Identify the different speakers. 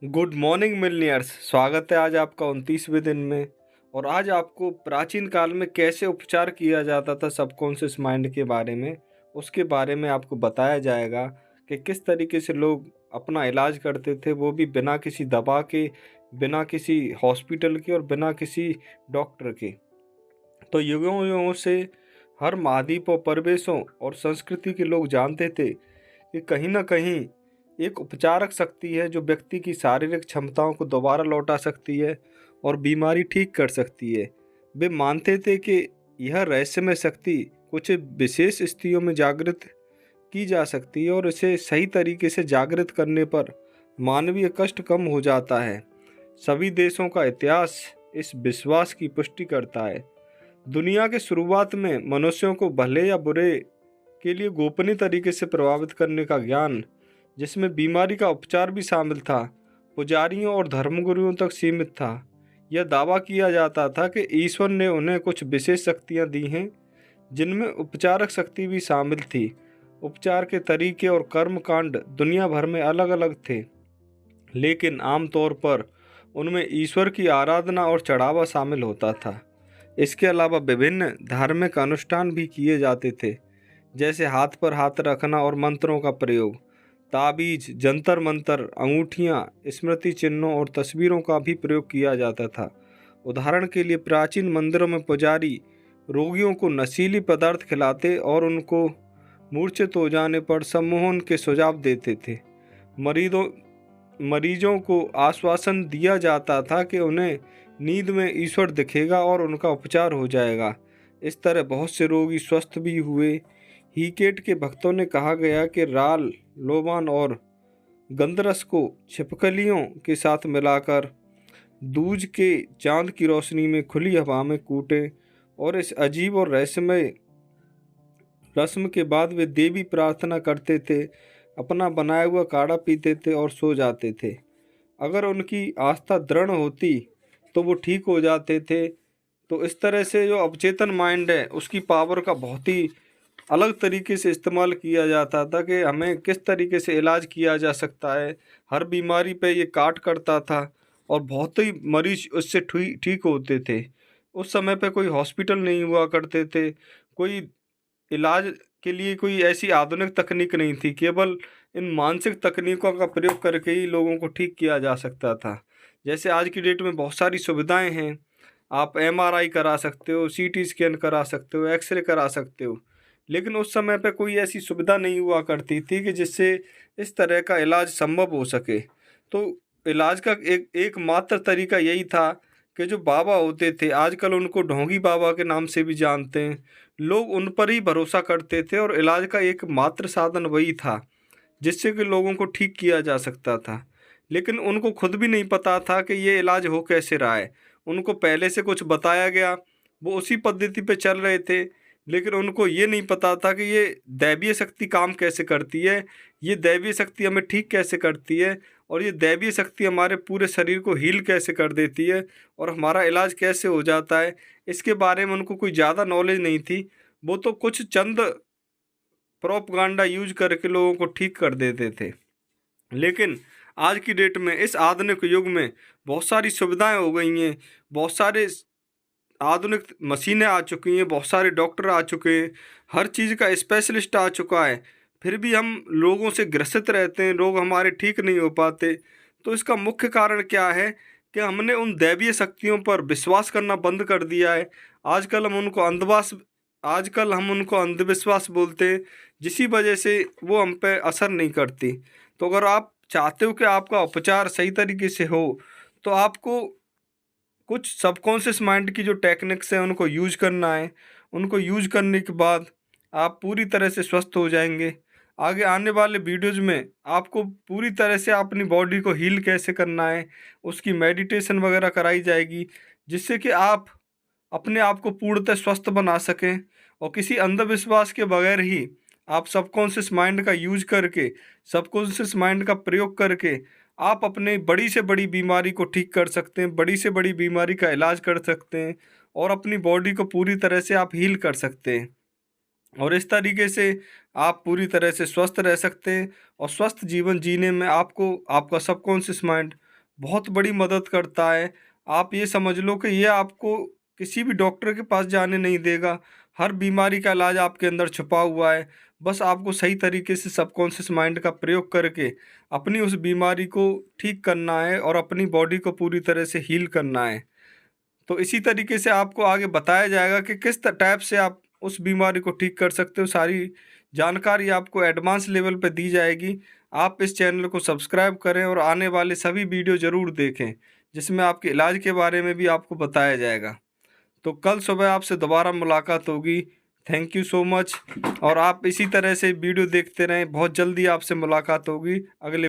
Speaker 1: Good morning मिलनियर्स। स्वागत है आज आपका 29वें दिन में। और आज आपको प्राचीन काल में कैसे उपचार किया जाता था सबकॉन्शियस माइंड के बारे में, उसके बारे में आपको बताया जाएगा कि किस तरीके से लोग अपना इलाज करते थे, वो भी बिना किसी दवा के, बिना किसी हॉस्पिटल के और बिना किसी डॉक्टर के। तो युगों युगों से हर महाद्वीप और प्रदेशों और संस्कृति के लोग जानते थे कि कहीं ना कहीं एक उपचारक शक्ति है जो व्यक्ति की शारीरिक क्षमताओं को दोबारा लौटा सकती है और बीमारी ठीक कर सकती है। वे मानते थे कि यह रहस्यमय शक्ति कुछ विशेष स्थितियों में जागृत की जा सकती है और इसे सही तरीके से जागृत करने पर मानवीय कष्ट कम हो जाता है। सभी देशों का इतिहास इस विश्वास की पुष्टि करता है। दुनिया के शुरुआत में मनुष्यों को भले या बुरे के लिए गोपनीय तरीके से प्रभावित करने का ज्ञान, जिसमें बीमारी का उपचार भी शामिल था, पुजारियों और धर्मगुरुओं तक सीमित था। यह दावा किया जाता था कि ईश्वर ने उन्हें कुछ विशेष शक्तियां दी हैं, जिनमें उपचारक शक्ति भी शामिल थी। उपचार के तरीके और कर्मकांड दुनिया भर में अलग अलग थे, लेकिन आमतौर पर उनमें ईश्वर की आराधना और चढ़ावा शामिल होता था। इसके अलावा विभिन्न धार्मिक अनुष्ठान भी किए जाते थे, जैसे हाथ पर हाथ रखना और मंत्रों का प्रयोग। ताबीज, जंतर मंतर, अंगूठियाँ, स्मृति चिन्हों और तस्वीरों का भी प्रयोग किया जाता था। उदाहरण के लिए प्राचीन मंदिरों में पुजारी रोगियों को नशीली पदार्थ खिलाते और उनको मूर्छित हो जाने पर सम्मोहन के सुझाव देते थे। मरीजों मरीजों को आश्वासन दिया जाता था कि उन्हें नींद में ईश्वर दिखेगा और उनका उपचार हो जाएगा। इस तरह बहुत से रोगी स्वस्थ भी हुए। हीकेट के भक्तों ने कहा गया कि राल, लोबान और गंधरस को छिपकलियों के साथ मिलाकर दूज के चांद की रोशनी में खुली हवा में कूटें और इस अजीब और रहस्यमय रस्म के बाद वे देवी प्रार्थना करते थे, अपना बनाया हुआ काढ़ा पीते थे और सो जाते थे। अगर उनकी आस्था दृढ़ होती तो वो ठीक हो जाते थे। तो इस तरह से जो अवचेतन माइंड है उसकी पावर का बहुत ही अलग तरीके से इस्तेमाल किया जाता था कि हमें किस तरीके से इलाज किया जा सकता है। हर बीमारी पे ये काट करता था और बहुत ही मरीज उससे ठीक होते थे। उस समय पे कोई हॉस्पिटल नहीं हुआ करते थे, कोई इलाज के लिए कोई ऐसी आधुनिक तकनीक नहीं थी। केवल इन मानसिक तकनीकों का प्रयोग करके ही लोगों को ठीक किया जा सकता था। जैसे आज की डेट में बहुत सारी सुविधाएं हैं, आप एमआरआई करा सकते हो, सीटी स्कैन करा सकते हो, एक्सरे करा सकते हो। लेकिन उस समय पे कोई ऐसी सुविधा नहीं हुआ करती थी कि जिससे इस तरह का इलाज संभव हो सके। तो इलाज का एकमात्र तरीका यही था कि जो बाबा होते थे, आजकल उनको ढोंगी बाबा के नाम से भी जानते हैं, लोग उन पर ही भरोसा करते थे और इलाज का एकमात्र साधन वही था जिससे कि लोगों को ठीक किया जा सकता था। लेकिन उनको खुद भी नहीं पता था कि ये इलाज हो कैसे रहा है। उनको पहले से कुछ बताया गया, वो उसी पद्धति पे चल रहे थे, लेकिन उनको ये नहीं पता था कि ये दैवीय शक्ति काम कैसे करती है, ये दैवीय शक्ति हमें ठीक कैसे करती है और ये दैवीय शक्ति हमारे पूरे शरीर को हील कैसे कर देती है और हमारा इलाज कैसे हो जाता है। इसके बारे में उनको कोई ज़्यादा नॉलेज नहीं थी। वो तो कुछ चंद प्रोपगंडा यूज करके लोगों को ठीक कर देते थे। लेकिन आज की डेट में, इस आधुनिक युग में बहुत सारी सुविधाएं हो गई हैं, बहुत सारे आधुनिक मशीनें आ चुकी हैं, बहुत सारे डॉक्टर आ चुके हैं, हर चीज़ का स्पेशलिस्ट आ चुका है। फिर भी हम लोगों से ग्रसित रहते हैं, लोग हमारे ठीक नहीं हो पाते। तो इसका मुख्य कारण क्या है कि हमने उन दैवीय शक्तियों पर विश्वास करना बंद कर दिया है। आजकल हम उनको अंधविश्वास बोलते हैं, जिसी वजह से वो हम पे असर नहीं करती। तो अगर आप चाहते हो कि आपका उपचार सही तरीके से हो, तो आपको कुछ सबकॉन्शियस माइंड की जो टेक्निक्स हैं उनको यूज करना है। उनको यूज करने के बाद आप पूरी तरह से स्वस्थ हो जाएंगे। आगे आने वाले वीडियोज़ में आपको पूरी तरह से अपनी बॉडी को हील कैसे करना है, उसकी मेडिटेशन वगैरह कराई जाएगी, जिससे कि आप अपने आप को पूर्णतः स्वस्थ बना सकें और किसी अंधविश्वास के बगैर ही आप सबकॉन्शियस माइंड का यूज करके, सबकॉन्शियस माइंड का प्रयोग करके आप अपने बड़ी से बड़ी बीमारी को ठीक कर सकते हैं, बड़ी से बड़ी बीमारी का इलाज कर सकते हैं और अपनी बॉडी को पूरी तरह से आप हील कर सकते हैं। और इस तरीके से आप पूरी तरह से स्वस्थ रह सकते हैं और स्वस्थ जीवन जीने में आपको आपका सबकॉन्शियस माइंड बहुत बड़ी मदद करता है। आप ये समझ लो कि ये आपको किसी भी डॉक्टर के पास जाने नहीं देगा। हर बीमारी का इलाज आपके अंदर छुपा हुआ है। बस आपको सही तरीके से सबकॉन्शियस माइंड का प्रयोग करके अपनी उस बीमारी को ठीक करना है और अपनी बॉडी को पूरी तरह से हील करना है। तो इसी तरीके से आपको आगे बताया जाएगा कि किस टाइप से आप उस बीमारी को ठीक कर सकते हो। सारी जानकारी आपको एडवांस लेवल पे दी जाएगी। आप इस चैनल को सब्सक्राइब करें और आने वाले सभी वीडियो ज़रूर देखें, जिसमें आपके इलाज के बारे में भी आपको बताया जाएगा। तो कल सुबह आपसे दोबारा मुलाकात होगी। Thank you so much. और आप इसी तरह से वीडियो देखते रहें, बहुत जल्दी आपसे मुलाकात होगी अगले